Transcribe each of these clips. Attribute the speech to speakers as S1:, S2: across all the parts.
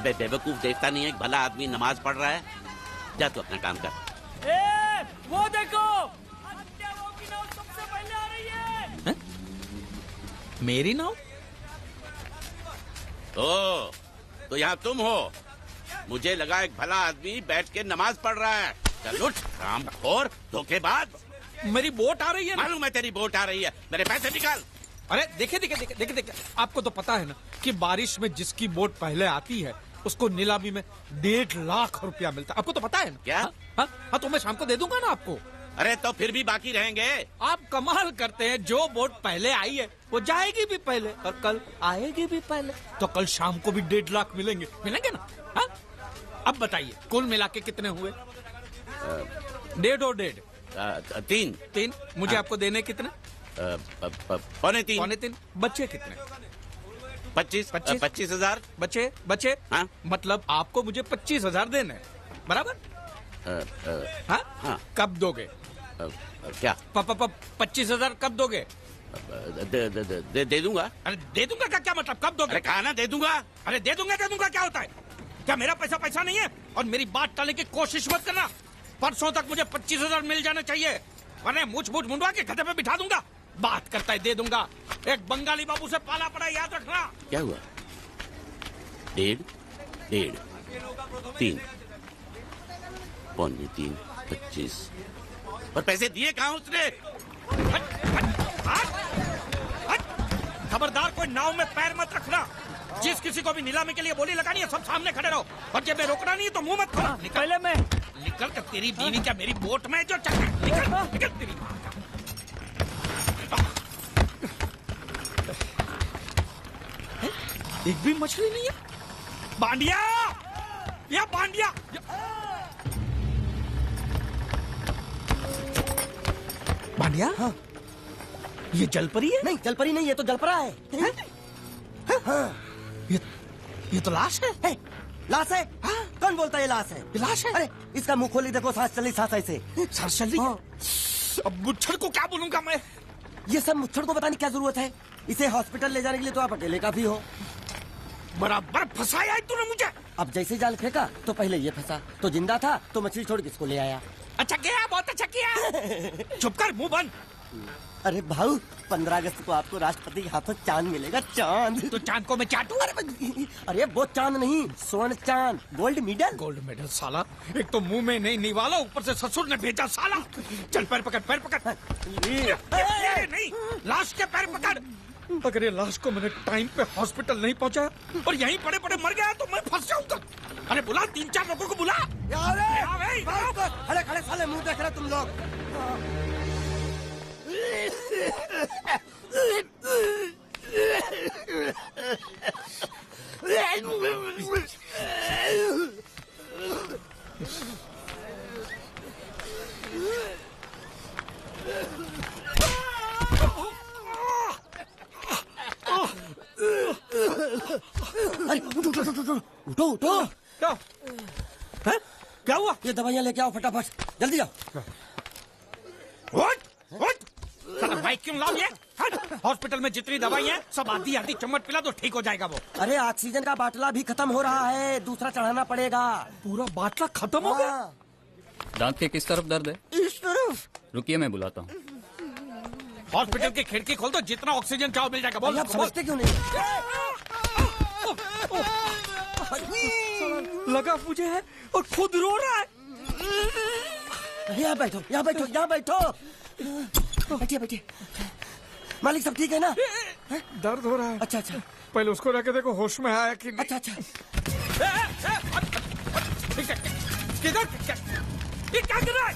S1: अबे बेवकूफ, देखता नहीं है भला आदमी नमाज पढ़ रहा है। जा तू अपना काम कर।
S2: वो देखो, वो की नाव सबसे पहले आ रही है।
S3: मेरी नाव?
S1: ओ, तो यहाँ तुम हो? मुझे लगा एक भला आदमी बैठ के नमाज पढ़ रहा है। चल उठ, रामखोर, धोखेबाज।
S3: मेरी बोट आ रही है।
S1: मालूम है तेरी बोट आ रही है, मेरे पैसे निकाल।
S3: अरे देखिए, आपको तो पता है ना कि बारिश में जिसकी बोट पहले आती है उसको नीलामी में 1.5 लाख रुपया मिलता है। आपको तो पता है ना?
S1: क्या?
S3: हाँ, तो मैं शाम को दे दूंगा ना आपको।
S1: अरे तो फिर भी बाकी रहेंगे।
S3: आप कमाल करते हैं, जो बोट पहले आई है वो जाएगी भी पहले और कल आएगी भी पहले, तो कल शाम को भी 1.5 लाख मिलेंगे ना? हाँ? अब बताइए कुल मिला के कितने हुए? 1.5 और 1.5
S1: तीन।
S3: मुझे आपको देने कितने?
S1: 3.25।
S3: बच्चे कितने?
S1: 25,000
S3: बचे।
S1: हाँ?
S3: मतलब आपको मुझे 25,000 देने, बराबर?
S1: हाँ।
S3: कब दोगे?
S1: क्या?
S3: 25,000 कब दोगे?
S1: दे दूंगा।
S3: अरे दे दूंगा का क्या मतलब? कब दोगे?
S1: अरे कहा ना दे दूंगा।
S3: अरे दे दूंगा क्या होता है? क्या मेरा पैसा नहीं है? और मेरी बात टालने की कोशिश मत करना। परसों तक मुझे 25,000 मिल जाने चाहिए, वरना मूछ मुंडवा के गधे पे बिठा दूंगा। बात करता है दे दूंगा, एक बंगाली बाबू से पाला पड़ा, याद रखना।
S1: क्या हुआ? 1.5, 3, 3.25, 25। और पैसे दिए कहाँ उसने?
S3: खबरदार, कोई नाव में पैर मत रखना। जिस किसी को भी नीलामी के लिए बोली लगानी है, सब सामने खड़े रहो, और जब मैं रोकना नहीं है तो मुंह मत खोलो।
S2: पहले मैं
S3: निकल कर, तेरी बीवी क्या मेरी बोट में जो चल निकल तेरी माँ का। एक भी मछली नहीं है। बांडिया, या बांडिया, बांडिया।
S4: हाँ।
S3: ये जलपरी है?
S4: नहीं, जलपरी नहीं, ये तो जलपरा है। हाँ।
S3: ये तो लाश है।
S4: लाश है?
S3: हाँ?
S4: कौन बोलता है लाश है?
S3: लाश है?
S4: अरे इसका मुंह खोली देखो, सांस चली, सांस ऐसे।
S3: सांस चल रही है। अब मुच्छर को क्या बोलूंगा मैं?
S4: ये सब मुच्छर को बताने की क्या जरूरत है? इसे हॉस्पिटल ले जाने के लिए तो आप अकेले काफी हो।
S3: बराबर फंसाया है तूने मुझे।
S4: अब जैसे जाल फेंका तो पहले ये फंसा, तो जिंदा था तो मछली छोड़ के इसको ले आया।
S3: अच्छा किया, बहुत अच्छा किया। चुप कर, मुंह बंद।
S4: अरे भाऊ, 15 अगस्त को आपको राष्ट्रपति के हाथों चांद मिलेगा, चांद।
S3: तो चांद को मैं चाटू?
S4: अरे वो चांद नहीं, स्वर्ण चांद, गोल्ड मेडल।
S3: गोल्ड मेडल साला, एक तो मुंह में नहीं निवाला, ऊपर से ससुर ने भेजा साला। चल पैर पकड़। ये नहीं, लाश के पैर पकड़। अगर ये लाश को मैंने टाइम पे हॉस्पिटल नहीं पहुंचा और यहीं पड़े मर गया तो मैं फंस जाऊंगा। अरे बुला, 3-4 लोगों को बुला।
S4: खड़े खड़े साले मुंह देख रहे तुम लोग। अरे उठो।
S3: क्या हुआ?
S4: ये दवाइयाँ लेके आओ फटाफट, जल्दी आओ।
S3: साला बाइक क्यों लाओ ये? हॉस्पिटल में जितनी दवाई है सब आधी चम्मच पिला दो, ठीक हो जाएगा वो।
S4: अरे ऑक्सीजन का बाटला भी खत्म हो रहा है, दूसरा चढ़ाना पड़ेगा।
S3: पूरा बाटला खत्म हो गया?
S5: दांत के किस तरफ दर्द है?
S4: इस तरफ।
S5: रुकिए, मैं बुलाता हूँ।
S3: हॉस्पिटल की खिड़की खोल दो, जितना ऑक्सीजन चाहो मिल जाएगा। बोल।
S4: आप समझते क्यों नहीं?
S3: लगा मुझे है और खुद रो रहा है।
S4: यहाँ बैठो। बैठिए। मालिक सब ठीक है ना?
S3: दर्द हो रहा है।
S4: अच्छा।
S3: पहले उसको रख के देखो होश में आया कि नहीं।
S4: अच्छा।
S3: किधर ये क्या कर रहा है?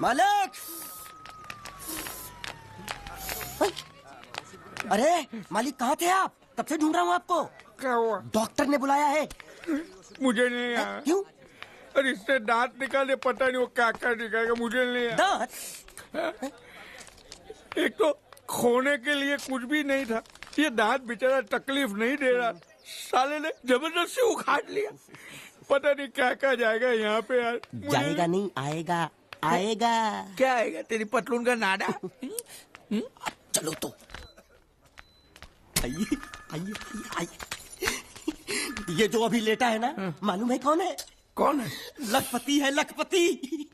S4: मालिक! अरे मालिक, कहाँ थे आप? तब से ढूंढ रहा हूँ आपको।
S3: क्या हुआ?
S4: डॉक्टर ने बुलाया है।
S3: मुझे नहीं आया।
S4: क्यों?
S3: अरे इससे दांत निकाले, पता नहीं वो क्या निकालेगा, मुझे नहीं आया।
S4: दांत?
S3: एक तो खोने के लिए कुछ भी नहीं था, ये दांत बेचारा तकलीफ नहीं दे रहा, साले ने जबरदस्ती उखाड़ लिया। पता नहीं क्या क्या जाएगा यहाँ पे यार।
S4: जाएगा नहीं, आएगा आएगा।
S3: क्या आएगा? तेरी पतलून का नाडा।
S4: चलो तो आइए आइए आइए। ये जो अभी लेटा है ना, मालूम है कौन है?
S3: कौन है?
S4: लखपति है, लखपति।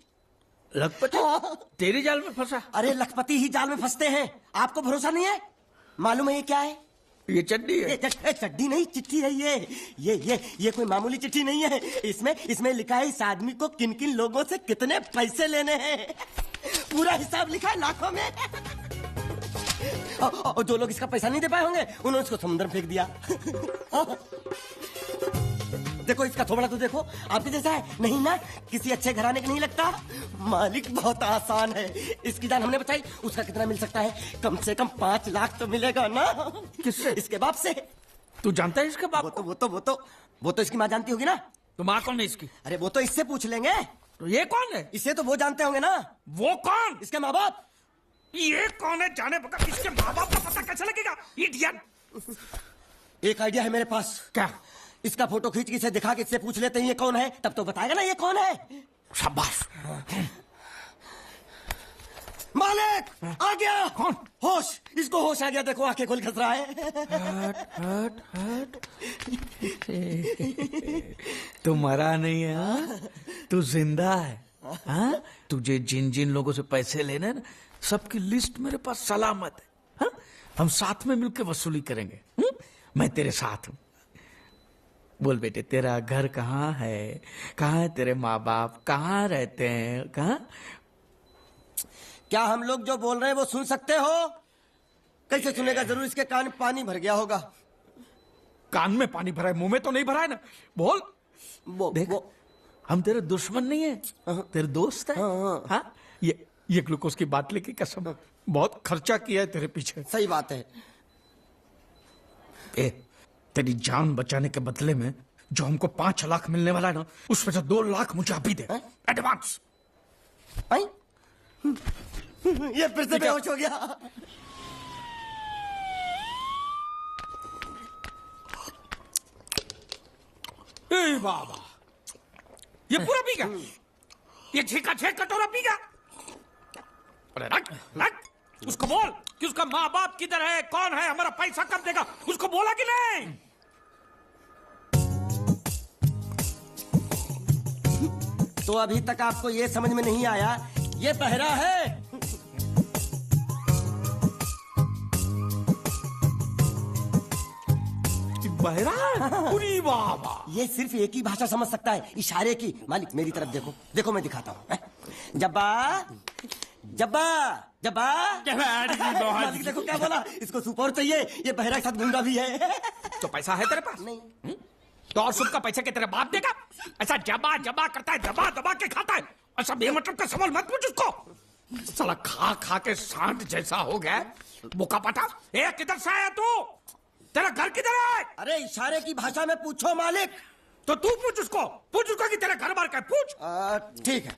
S3: लखपति? तेरी जाल में फंसा?
S4: अरे लखपति ही जाल में फंसते हैं, आपको भरोसा नहीं है? मालूम है ये क्या है?
S3: ये चड्डी है।
S4: चड्डी नहीं, चिट्ठी है ये कोई मामूली चिट्ठी नहीं है। इसमें लिखा है इस आदमी को किन किन लोगों से कितने पैसे लेने हैं। पूरा हिसाब लिखा है लाखों में। और जो लोग इसका पैसा नहीं दे पाए होंगे उन्होंने इसको समुद्र में फेंक दिया। देखो इसका थोबड़ा तो देखो, आपके जैसा है नहीं ना, किसी अच्छे घराने का नहीं लगता। मालिक बहुत आसान है, इसकी जान हमने बचाई। उसका कितना मिल सकता है? कम से कम 5 लाख तो मिलेगा ना।
S3: किससे?
S4: इसके बाप से।
S3: तू जानता है इसके बाप?
S4: वो तो इसकी माँ जानती होगी ना।
S3: तो माँ कौन है इसकी?
S4: अरे वो तो इससे पूछ लेंगे।
S3: तो ये कौन है?
S4: इसे तो वो जानते होंगे ना।
S3: वो कौन?
S4: इसके माँ बाप।
S3: ये कौन है जाने बगैर इसके माँ बाप का पता कैसे लगेगा? इडियट।
S4: एक आइडिया है मेरे पास।
S3: क्या?
S4: इसका फोटो खींच के इसे दिखा के इससे पूछ लेते हैं ये कौन है, तब तो बताएगा ना ये कौन है।
S3: शाबाश।
S4: मालिक आ गया।
S3: कौन?
S4: होश, इसको होश आ गया। देखो आंखें खोल खस रहा है।
S3: हट। तू मरा नहीं है हाँ? तू जिंदा है हाँ? तुझे जिन जिन लोगों से पैसे लेने ना, सबकी लिस्ट मेरे पास सलामत है हाँ? हम साथ में मिलकर वसूली करेंगे। मैं तेरे साथ हूँ। बोल बेटे, तेरा घर कहाँ है? कहाँ है तेरे माँ बाप? कहाँ रहते हैं? कहाँ?
S4: क्या हम लोग जो बोल रहे हैं वो सुन सकते हो? कैसे सुनेगा? जरूर इसके कान में पानी भर गया होगा।
S3: कान में पानी भरा है, मुंह में तो नहीं भरा है ना। बोल। देख, हम तेरे दुश्मन नहीं है, तेरे दोस्त है हाँ? ये ग्लूकोज की बाटली की कसम, बहुत खर्चा किया है तेरे पीछे।
S4: सही बात है।
S3: तेरी जान बचाने के बदले में जो हमको 5 लाख मिलने वाला है ना, उसमें से 2 लाख मुझे अभी दे एडवांस।
S4: ये फिर से बेहोश हो गया।
S3: ए बाबा, ये पूरा पी गया? ये 6 का 6 कटोरा पी गया? अरे रख उसको बोल कि उसका माँ बाप किधर है, कौन है, हमारा पैसा कब देगा, उसको बोला कि नहीं?
S4: तो अभी तक आपको ये समझ में नहीं आया ये बहरा है।
S3: बहरा? पूरी बाबा,
S4: ये सिर्फ एक ही भाषा समझ सकता है, इशारे की। मालिक मेरी तरफ देखो, देखो मैं दिखाता हूँ। जब्बा जब्बा जब्बा। मालिक देखो क्या बोला, इसको सूप और चाहिए। ये बहरा के साथ गुंडा भी है।
S3: तो पैसा है तेरे पास?
S4: नहीं।
S3: तो और सूप का पैसा के तेरे बाप देगा? ऐसा जबा जबा करता है, दबा दबा के खाता है। ऐसा बेमतलब का सवाल मत पूछ उसको। साला खा खा के सांड जैसा हो गया। बोका पटा। ए किधर से आया तू? तेरा घर किधर है?
S4: अरे इशारे की भाषा में पूछो मालिक।
S3: तो तू पूछ उसको कि तेरा घर बार का है, पूछ।
S4: ठीक है।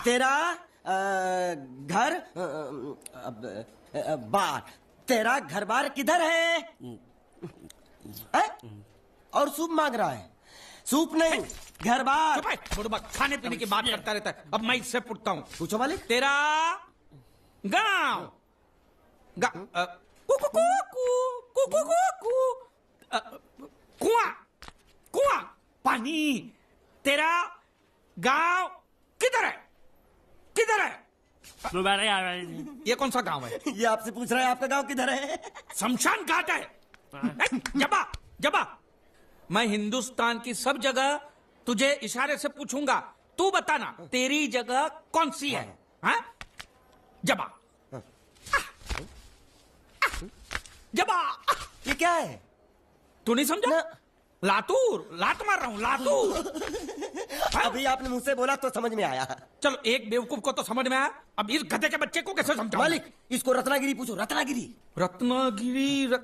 S4: तेरा घर बार, तेरा घर बार किधर है? और सूप मांग रहा है। सूप नहीं, घर बार।
S3: खाने पीने की बात करता रहता है। अब मैं इससे पूछता हूँ।
S4: पूछो मालिक।
S3: तेरा गाँव कुआं पानी, तेरा गांव किधर है? किधर है? ये कौन सा गांव है?
S4: ये आपसे पूछ रहा है आपका गांव किधर है?
S3: शमशान घाट है। जबा जबा, मैं हिंदुस्तान की सब जगह तुझे इशारे से पूछूंगा, तू बताना तेरी जगह कौन सी है हाँ? जबा जबा।
S4: ये क्या है?
S3: तू नहीं समझा? लातूर, लात मार रहा हूँ, लातूर।
S4: अभी आपने मुझसे बोला तो समझ में आया।
S3: चलो एक बेवकूफ को तो समझ में आया, अब इस गधे के बच्चे को कैसे समझाऊं?
S4: मालिक इसको रत्नागिरी पूछो। रत्नागिरी
S3: रत्नागिरी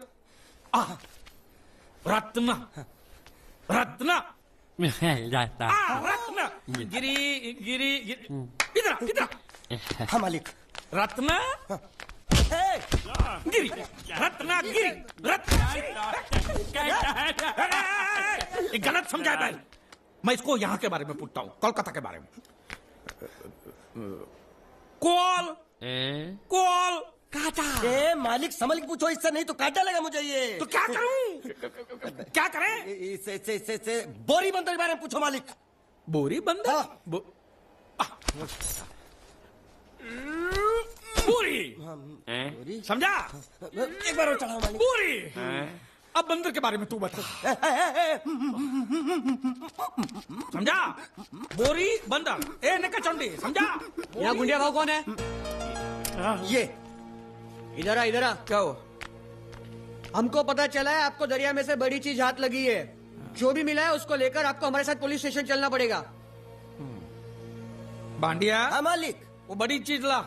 S3: रत्न गिरी गिरी इधर
S4: हाँ मालिक।
S3: रत्न गिरी, रत्नागिरी, रत्नागिरी। गलत समझा भाई। मैं इसको यहाँ के बारे में पूछता हूँ, कोलकाता के बारे में। कॉल कॉल काटा।
S4: ए मालिक संभल के पूछो, इससे नहीं तो काटा लगा मुझे ये।
S3: तो क्या करूं? क्या करें?
S4: इससे बोरी बंदर के बारे में पूछो मालिक।
S3: बोरी बंदर?
S4: हाँ।
S3: बोरी समझा?
S4: एक बार और चढ़ाओ मालिक।
S3: बोरी। अब बंदर के बारे में तू बता। समझा? बोरी बंदर। ए नकाचंडी, समझा?
S2: यहाँ गुंडिया भाव कौन है?
S4: ये
S2: इधर आ, इधर आ।
S3: क्या हो?
S2: हमको पता चला है आपको दरिया में से बड़ी चीज हाथ लगी है। जो भी मिला है उसको लेकर आपको हमारे साथ पुलिस स्टेशन चलना पड़ेगा।
S3: बांडिया,
S4: हाँ मालिक।
S3: वो बड़ी चीज ला।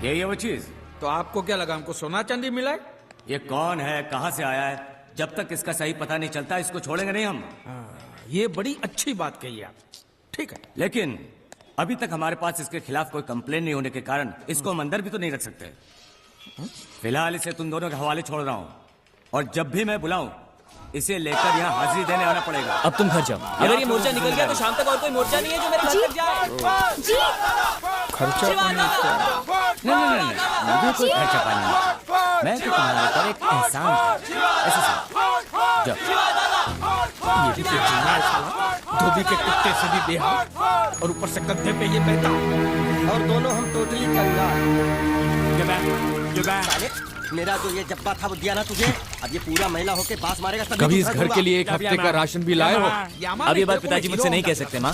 S6: यही है वो चीज।
S3: तो आपको क्या लगा हमको सोना चांदी मिला है?
S6: ये कौन है, कहाँ से आया है? जब तक इसका सही पता नहीं चलता इसको छोड़ेंगे नहीं हम।
S3: ये बड़ी अच्छी बात कही आप। ठीक है,
S6: लेकिन अभी तक हमारे पास इसके खिलाफ कोई कंप्लेन नहीं होने के कारण इसको हम अंदर भी तो नहीं रख सकते। फिलहाल इसे तुम दोनों के हवाले छोड़ रहा हूँ, और जब भी मैं बुलाऊं इसे लेकर यहाँ हाजिरी देने आना पड़ेगा।
S5: अब तुम घर जाओ। अगर ये मोर्चा निकल गया तो शाम तक और कोई मोर्चा नहीं है जो मेरे घर तक जाए।
S3: खर्चा
S6: नहीं, मुझे कोई खर्चा पानी नहीं। मैं तो तुम्हारे ऊपर एक एहसान था। ऐसे जाओ।
S3: ये भी जीना है साला। धोबी के कुत्ते से भी बेहाल, और ऊपर से कंधे पे ये बहता।
S4: और दोनों हम टोटली कंगाल। साले, मेरा जो ये जब्बा था वो दिया ना तुझे, अब ये पूरा महिला होके बास मारेगा।
S7: कभी इस घर के लिए एक हफ्ते का राशन भी लाए हो?
S5: अब ये बात पिताजी मुझसे नहीं कह सकते माँ।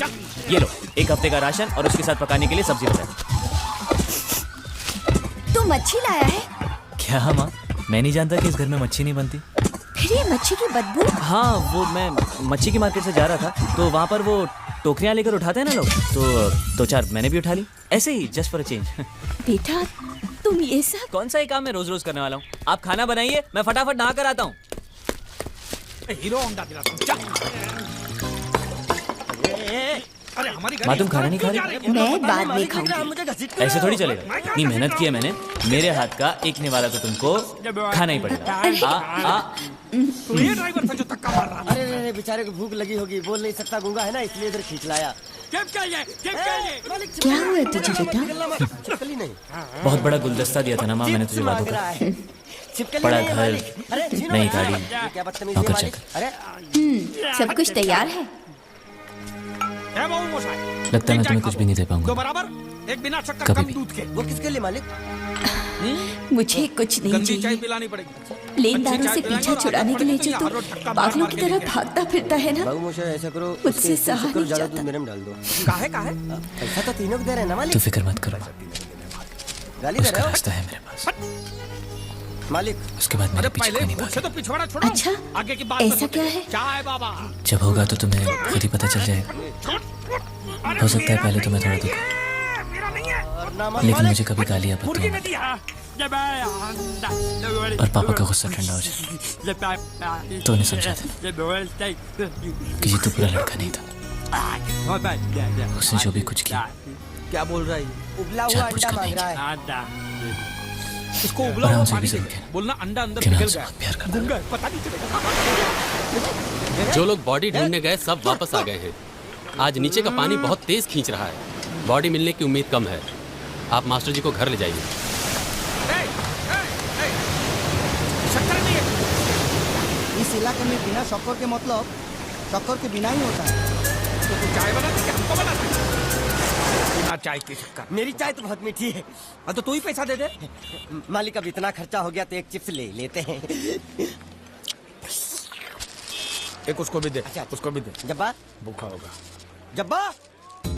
S5: ये लो, एक हफ्ते का राशन और उसके साथ पकाने के लिए सब्जी बचा।
S8: तू मच्छी लाया है?
S5: क्या माँ, मैं नहीं जानता कि इस घर में मच्छी नहीं बनती।
S8: फिर ये मच्छी की बदबू?
S5: हाँ, वो मैं मच्छी की मार्केट से जा रहा था तो वहाँ पर वो टोकरियाँ लेकर उठाते हैं ना लोग, तो दो चार मैंने भी उठा ली, ऐसे ही जस्ट फॉर अ चेंज।
S8: बेटा तुम ये सब
S5: कौन सा ही काम मैं रोज रोज करने वाला हूँ? आप खाना बनाइए, मैं फटाफट नहा कर आता हूँ।
S3: हीरो होंडा दिलाता हूँ। चल। अरे हमारी
S5: माँ तुम खाना नहीं खा रही?
S8: मैं बाद में खाऊंगी।
S5: ऐसे थोड़ी चलेगा। इतनी मेहनत की है मैंने, मेरे हाथ का एक निवाला तो तुमको खाना ही पड़ेगा।
S3: तो ये ड्राइवर था जो धक्का मार रहा।
S4: अरे बेचारे को भूख लगी होगी, बोल नहीं सकता, गूंगा है ना, इसलिए इधर खींच लाया।
S8: क्या हुआ तुझे बेटा?
S4: छिपकली नहीं,
S5: बहुत बड़ा गुलदस्ता दिया था ना माँ मैंने तुझे वादों का।
S4: छिपकली
S5: बड़ा
S4: नहीं है
S5: घर,
S4: मालिक। अरे
S5: नई गाड़ी,
S4: क्या बदतमीजी है
S5: नौकर
S4: मालिक।
S5: चाकर।
S4: अरे
S8: सब कुछ तैयार है।
S5: लगता है मैं तुम्हें कुछ भी नहीं दे
S3: दो
S5: पाऊंगा
S3: बराबर, एक बिना शक्कर
S5: कभी
S3: कम
S5: भी।
S3: दूध के।
S4: वो किसके लिए मालिक?
S8: मुझे कुछ नहीं
S3: गंदी चाय
S8: चाहिए।
S3: पिलानी पड़ेगी।
S8: लेनदारों से पीछा छुड़ाने के लिए जो तू पागलों की तरह भागता फिरता है ना,
S4: बाबू मोशा ऐसा करो,
S8: मुझसे
S4: उसके
S8: सहा
S4: शुक्र
S8: नहीं
S4: ज्यादा
S8: जाता।
S4: दूध मेरे में डाल दो।
S3: काहे
S4: ऐसा तो तीनों को दे रहे हैं ना
S5: तू
S4: मालिक।
S5: फिक्र मत करो,
S4: गाली दे
S5: उसका
S4: रहे हो
S5: रास्ता है मेरे पास।
S4: मालिक?
S5: उसके बाद
S3: अरे
S5: मेरे पीछे
S3: पहले
S5: कोई नहीं
S3: मुझसे
S5: भागेगा।
S3: तो पिछवाड़ा छोड़ो।
S8: अच्छा,
S3: आगे की बात
S8: ऐसा क्या है?
S3: चाय बाबा।
S5: जब होगा तो तुम्हें खुद ही पता चल जाएगा। हो सकता है पहले तुम्हें थोड़ा दुख, लेकिन मुझे कभी गालियाँ मत दो और पापा का गुस्सा ठंडा हो जाए तो उन्हें समझा देना कि ये तो बुरा लड़का नहीं था। उसने जो भी कुछ किया
S3: क्या बोल रहा है?
S4: उबला हुआ
S5: जानबूझ
S4: अंडा
S5: कर नहीं
S4: मांग रहा है।
S3: इसको उबला
S5: और
S3: हुआ
S5: हमसे
S3: पानी
S5: भी
S3: दे।
S5: जरूर कहना
S3: बोलना अंडा अंदर
S5: कि मैं
S3: निकल
S5: आपसे
S3: गया।
S5: बहुत प्यार करता हूँ।
S3: गुंगा है, पता नहीं चलेगा।
S7: जो लोग बॉडी ढूंढने गए सब वापस आ गए हैं। आज नीचे का पानी बहुत तेज खींच रहा है, बॉडी मिलने की उम्मीद कम है। आप मास्टर जी को घर ले जाइए।
S3: शक्कर नहीं है।
S9: इस इलाके में बिना शक्कर के मतलब शक्कर के बिना ही होता है।
S3: तो तू चाय बना दे कि हमको बना दे? बिना चाय की शक्कर।
S4: मेरी चाय तो बहुत मीठी है।
S3: हाँ तो तू ही पैसा दे दे।
S4: मालिक अब इतना खर्चा हो गया तो एक चिप्स ले लेते हैं।
S3: एक उसको भी दे।
S4: अच्छा।
S3: उसको भी दे।
S4: जब्बा,
S3: भूखा होगा।
S4: जब्बा